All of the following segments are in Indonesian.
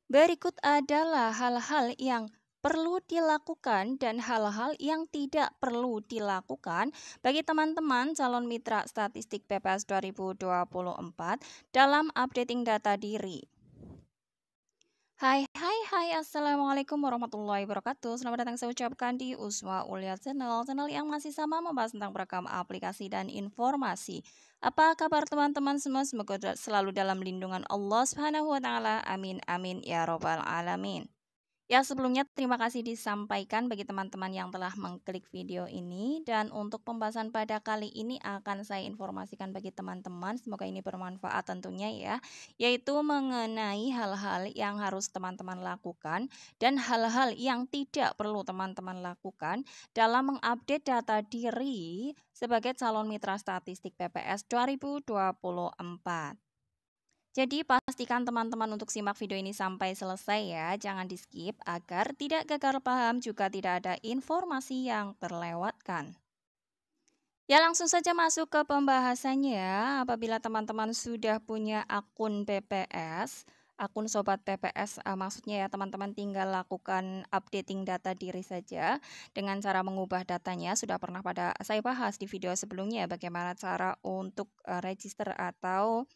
Berikut adalah hal-hal yang perlu dilakukan dan hal-hal yang tidak perlu dilakukan bagi teman-teman calon mitra statistik BPS 2024 dalam updating data diri. Hai, Assalamualaikum warahmatullahi wabarakatuh. Selamat datang saya ucapkan di Uswa Ulia channel yang masih sama membahas tentang beragam aplikasi dan informasi. Apa kabar teman-teman semua? Semoga selalu dalam lindungan Allah Subhanahu wa taala. Amin amin ya robbal alamin. Ya, sebelumnya terima kasih disampaikan bagi teman-teman yang telah mengklik video ini, dan untuk pembahasan pada kali ini akan saya informasikan bagi teman-teman, semoga ini bermanfaat tentunya ya, yaitu mengenai hal-hal yang harus teman-teman lakukan dan hal-hal yang tidak perlu teman-teman lakukan dalam mengupdate data diri sebagai calon mitra statistik BPS 2024. Jadi pastikan teman-teman untuk simak video ini sampai selesai ya, jangan di skip agar tidak gagal paham juga tidak ada informasi yang terlewatkan. Ya, langsung saja masuk ke pembahasannya ya. Apabila teman-teman sudah punya akun BPS, akun Sobat BPS, maksudnya ya teman-teman tinggal lakukan updating data diri saja dengan cara mengubah datanya. Sudah pernah saya bahas di video sebelumnya bagaimana cara untuk register atau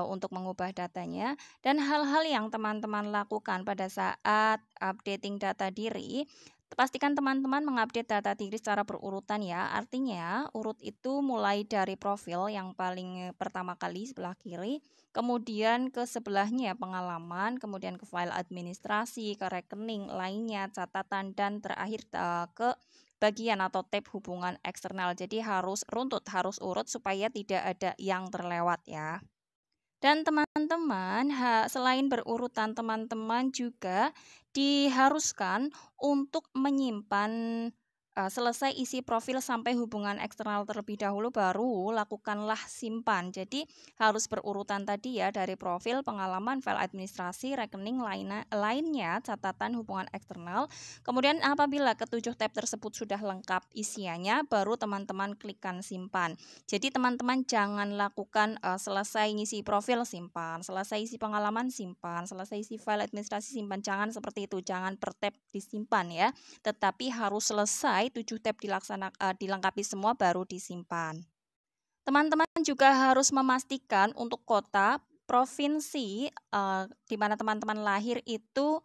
untuk mengubah datanya, dan hal-hal yang teman-teman lakukan pada saat updating data diri. Pastikan teman-teman mengupdate data diri secara berurutan ya. Artinya, urut itu mulai dari profil yang paling pertama kali sebelah kiri, kemudian ke sebelahnya pengalaman, kemudian ke file administrasi, ke rekening lainnya, catatan, dan terakhir ke bagian atau tab hubungan eksternal. Jadi harus runtut, harus urut supaya tidak ada yang terlewat ya. Dan teman-teman, selain berurutan, teman-teman juga diharuskan untuk menyimpan selesai isi profil sampai hubungan eksternal terlebih dahulu, baru lakukanlah simpan. Jadi harus berurutan tadi ya, dari profil, pengalaman, file administrasi, rekening lainnya, catatan hubungan eksternal. Kemudian apabila ketujuh tab tersebut sudah lengkap isiannya, baru teman-teman klikkan simpan. Jadi teman-teman jangan lakukan selesai ngisi profil simpan, selesai isi pengalaman simpan, selesai isi file administrasi simpan. Jangan seperti itu, jangan per tab disimpan ya. Tetapi harus selesai 7 tab dilengkapi semua baru disimpan. Teman-teman juga harus memastikan untuk kota, provinsi di mana teman-teman lahir itu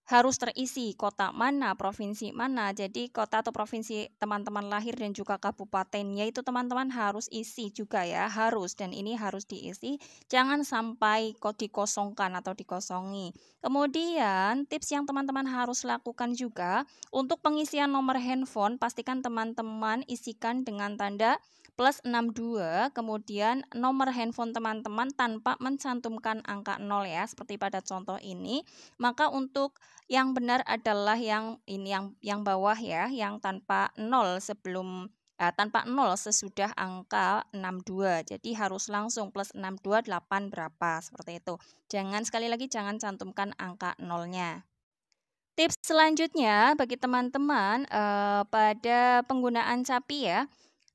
harus terisi kota mana, provinsi mana. Jadi kota atau provinsi teman-teman lahir dan juga kabupatennya itu teman-teman harus isi juga ya, harus, dan ini harus diisi, jangan sampai dikosongkan atau dikosongi. Kemudian tips yang teman-teman harus lakukan juga untuk pengisian nomor handphone, pastikan teman-teman isikan dengan tanda +62, kemudian nomor handphone teman-teman tanpa mencantumkan angka 0 ya, seperti pada contoh ini. Maka untuk yang benar adalah yang ini, yang bawah ya, yang tanpa 0 tanpa 0 sesudah angka 62. Jadi harus langsung +62 8 berapa, seperti itu. Sekali lagi jangan cantumkan angka 0-nya. Tips selanjutnya bagi teman-teman pada penggunaan CAPI ya,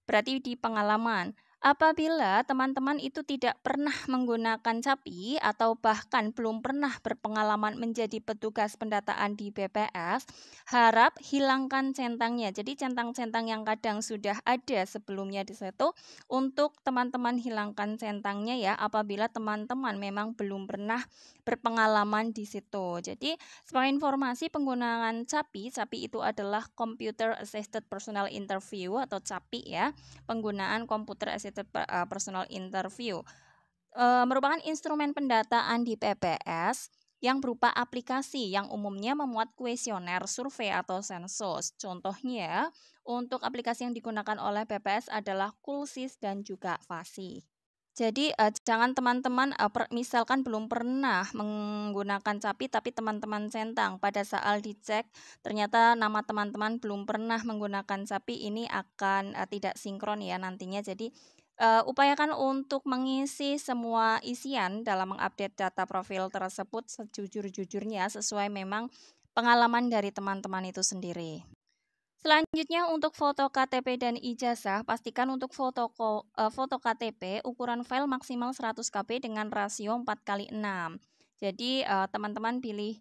berarti di pengalaman. Apabila teman-teman itu tidak pernah menggunakan CAPI atau bahkan belum pernah berpengalaman menjadi petugas pendataan di BPS, harap hilangkan centangnya. Jadi centang-centang yang kadang sudah ada sebelumnya di situ, untuk teman-teman hilangkan centangnya ya, apabila teman-teman memang belum pernah berpengalaman di situ. Jadi sebagai informasi, penggunaan CAPI itu adalah Computer Assisted Personal Interview atau CAPI ya, penggunaan Computer Assisted Personal Interview, merupakan instrumen pendataan di PPS yang berupa aplikasi yang umumnya memuat kuesioner, survei, atau sensus. Contohnya, untuk aplikasi yang digunakan oleh PPS adalah Kulsis dan juga Fasi. Jadi jangan teman-teman misalkan belum pernah menggunakan CAPI tapi teman-teman centang, pada saat dicek ternyata nama teman-teman belum pernah menggunakan CAPI, ini akan tidak sinkron ya nantinya. Jadi upayakan untuk mengisi semua isian dalam mengupdate data profil tersebut sejujur-jujurnya sesuai memang pengalaman dari teman-teman itu sendiri. Selanjutnya untuk foto KTP dan ijazah, pastikan untuk foto KTP ukuran file maksimal 100 KB dengan rasio 4x6. Jadi, teman-teman pilih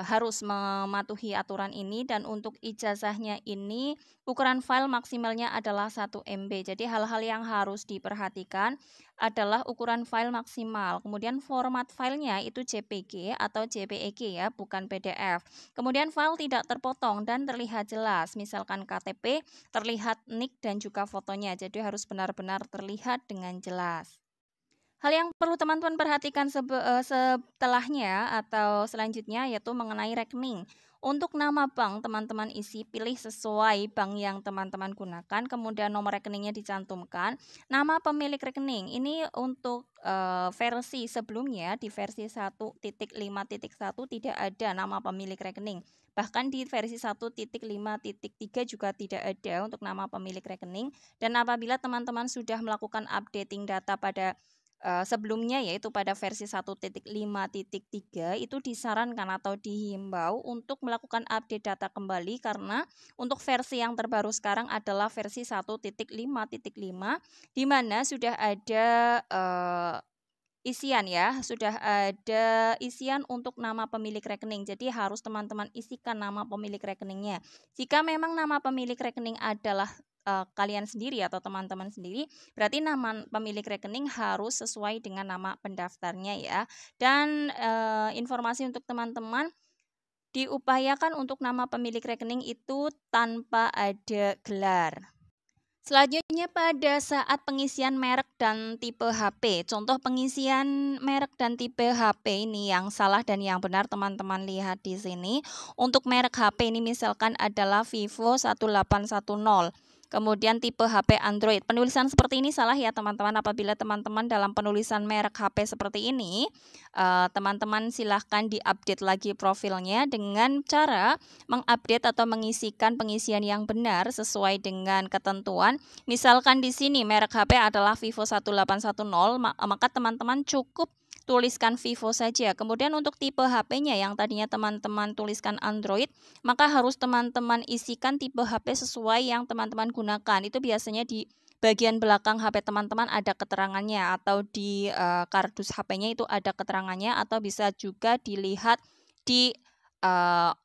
harus mematuhi aturan ini dan untuk ijazahnya ini ukuran file maksimalnya adalah 1 MB. Jadi hal-hal yang harus diperhatikan adalah ukuran file maksimal. Kemudian format filenya itu JPG atau JPEG ya, bukan PDF. Kemudian file tidak terpotong dan terlihat jelas. Misalkan KTP terlihat nik dan juga fotonya. Jadi harus benar-benar terlihat dengan jelas. Hal yang perlu teman-teman perhatikan setelahnya atau selanjutnya yaitu mengenai rekening. Untuk nama bank, teman-teman isi pilih sesuai bank yang teman-teman gunakan, kemudian nomor rekeningnya dicantumkan, nama pemilik rekening. Ini untuk versi sebelumnya di versi 1.5.1 tidak ada nama pemilik rekening. Bahkan di versi 1.5.3 juga tidak ada untuk nama pemilik rekening. Dan apabila teman-teman sudah melakukan updating data pada sebelumnya yaitu pada versi 1.5.3 itu disarankan atau dihimbau untuk melakukan update data kembali karena untuk versi yang terbaru sekarang adalah versi 1.5.5 di mana sudah ada isian ya, sudah ada isian untuk nama pemilik rekening. Jadi harus teman-teman isikan nama pemilik rekeningnya. Jika memang nama pemilik rekening adalah kalian sendiri atau teman-teman sendiri, berarti nama pemilik rekening harus sesuai dengan nama pendaftarnya ya. Dan informasi untuk teman-teman, diupayakan untuk nama pemilik rekening itu tanpa ada gelar. Selanjutnya pada saat pengisian merek dan tipe HP. Contoh pengisian merek dan tipe HP ini yang salah dan yang benar teman-teman lihat di sini. Untuk merek HP ini misalkan adalah Vivo 1810. Kemudian tipe HP Android. Penulisan seperti ini salah ya teman-teman. Apabila teman-teman dalam penulisan merek HP seperti ini, teman-teman silahkan diupdate lagi profilnya dengan cara mengupdate atau mengisikan pengisian yang benar sesuai dengan ketentuan. Misalkan di sini merek HP adalah Vivo 1810, maka teman-teman cukup tuliskan Vivo saja. Kemudian untuk tipe HP-nya yang tadinya teman-teman tuliskan Android, maka harus teman-teman isikan tipe HP sesuai yang teman-teman gunakan. Itu biasanya di bagian belakang HP teman-teman ada keterangannya atau di kardus HP-nya itu ada keterangannya atau bisa juga dilihat di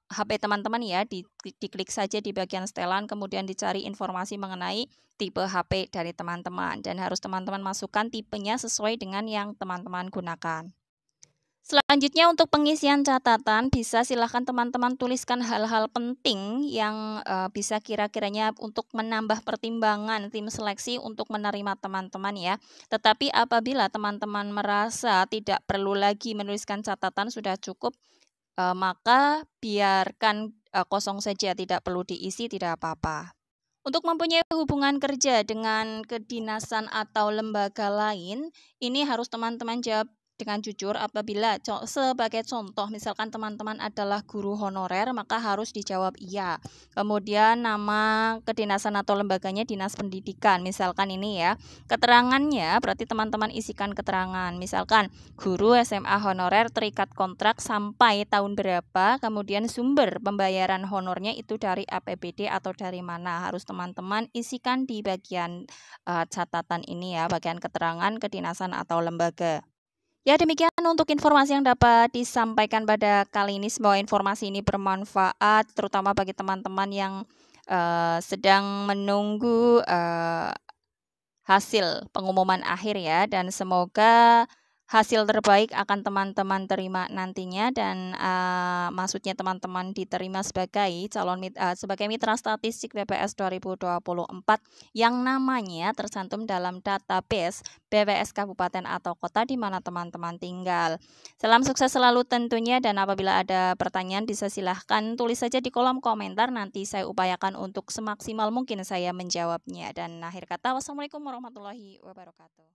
HP teman-teman ya, diklik saja di bagian setelan kemudian dicari informasi mengenai tipe HP dari teman-teman dan harus teman-teman masukkan tipenya sesuai dengan yang teman-teman gunakan. Selanjutnya untuk pengisian catatan bisa silahkan teman-teman tuliskan hal-hal penting yang bisa kira-kiranya untuk menambah pertimbangan tim seleksi untuk menerima teman-teman ya. Tetapi apabila teman-teman merasa tidak perlu lagi menuliskan catatan sudah cukup, maka biarkan kosong saja, tidak perlu diisi, tidak apa-apa. Untuk mempunyai hubungan kerja dengan kedinasan atau lembaga lain, ini harus teman-teman jawab dengan jujur. Apabila sebagai contoh misalkan teman-teman adalah guru honorer, maka harus dijawab iya. Kemudian nama kedinasan atau lembaganya dinas pendidikan, misalkan ini ya. Keterangannya berarti teman-teman isikan keterangan. Misalkan guru SMA honorer terikat kontrak sampai tahun berapa, kemudian sumber pembayaran honornya itu dari APBD atau dari mana. Harus teman-teman isikan di bagian catatan ini ya, bagian keterangan kedinasan atau lembaga. Ya demikian untuk informasi yang dapat disampaikan pada kali ini. Semoga informasi ini bermanfaat terutama bagi teman-teman yang sedang menunggu hasil pengumuman akhir ya, dan semoga hasil terbaik akan teman-teman terima nantinya dan maksudnya teman-teman diterima sebagai sebagai mitra statistik BPS 2024 yang namanya tercantum dalam database BPS Kabupaten atau Kota di mana teman-teman tinggal. Salam sukses selalu tentunya, dan apabila ada pertanyaan bisa silahkan tulis saja di kolom komentar, nanti saya upayakan untuk semaksimal mungkin saya menjawabnya. Dan akhir kata, wassalamualaikum warahmatullahi wabarakatuh.